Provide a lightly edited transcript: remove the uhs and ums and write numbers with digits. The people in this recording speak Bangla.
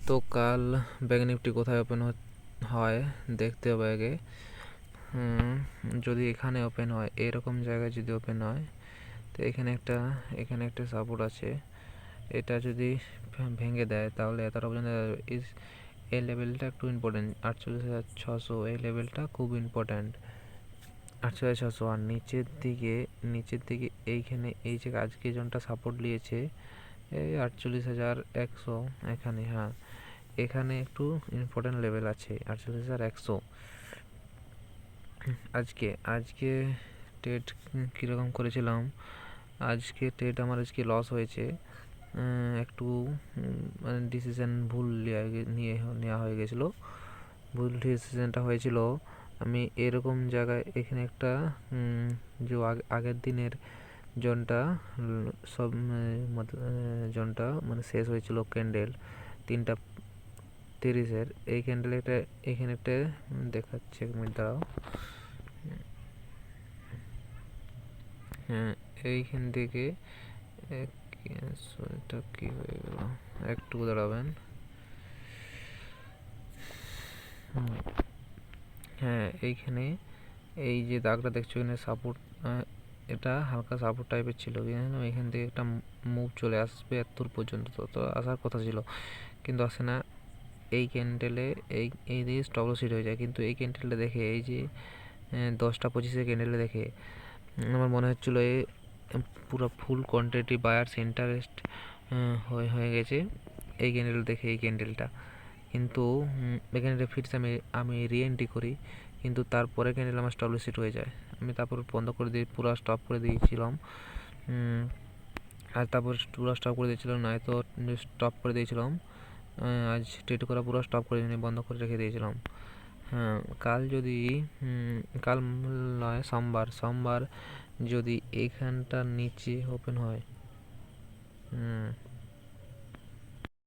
তো কাল ব্যাঙ্ক নিফটি কোথায় ওপেন হয় দেখতে হবে আগে। যদি এখানে ওপেন হয়, এরকম জায়গায় যদি ওপেন হয়, তো এখানে একটা সাপোর্ট আছে। এটা যদি ভেঙে দেয় তাহলে এতটা পর্যন্ত এই লেভেলটা একটু ইম্পর্টেন্ট। 48,600 এই লেভেলটা খুব ইম্পর্ট্যান্ট। 48,600। আর নিচের দিকে এইখানে এই যে আজকে জনটা সাপোর্ট নিয়েছে এই 48,100 এখানে। হ্যাঁ, এখানে একটু ইম্পর্টেন্ট লেভেল আছে 48,100। আজকে ট্রেড কীরকম করেছিলাম, আজকে ট্রেড আমার লস হয়েছে। একটু মানে ডিসিশন ভুল নেওয়া হয়ে গেছিলো। ভুল ডিসিশনটা হয়েছিল, আমি এরকম জায়গায় এখানে একটা যে আগের দিনের জোনটা সব জোনটা মানে শেষ হয়েছিল ক্যান্ডেল 3:30 এই ক্যান্ডেলটা এখানে একটা দেখাচ্ছে, এক মিনিট দাঁড়াও। হ্যাঁ, এইখান থেকে এটা কি হয়ে গেল, একটু দাঁড়াবেন। হ্যাঁ, এইখানে এই যে দাগটা দেখছো এখানে সাপোর্ট, এটা হালকা সাপোর্ট টাইপের ছিল। এখান থেকে একটা মুভ চলে আসবে এত পর্যন্ত, তো আসার কথা ছিল কিন্তু আসে না। এই ক্যান্ডেলে এই দিয়ে স্টপ লস হিট হয়ে যায়। কিন্তু এই ক্যান্ডেলটা দেখে, এই যে 10:25 ক্যান্ডেলে দেখে আমার মনে হচ্ছিলো পুরো ফুল কোয়ান্টিটি বায়ার্স ইন্টারেস্ট হয়ে গেছে এই ক্যান্ডেল দেখে। এই ক্যান্ডেলটা কিন্তু এখানে ফিরছে, আমি রিএন্ট্রি করি, কিন্তু তারপরে ক্যান্ডেল আমার স্টপ লস হিট হয়ে যায়। আমি তারপর বন্ধ করে দিয়ে পুরো স্টপ করে দিয়েছিলাম। আর তারপর পুরো স্টপ করে দিয়েছিলাম, নয়তো স্টপ করে দিয়েছিলাম। আজ ট্রেড করা পুরো স্টপ করে বন্ধ করে রেখে দিয়েছিলাম। হ্যাঁ, কাল নয়, সোমবার যদি এইখানটার নিচে ওপেন হয়,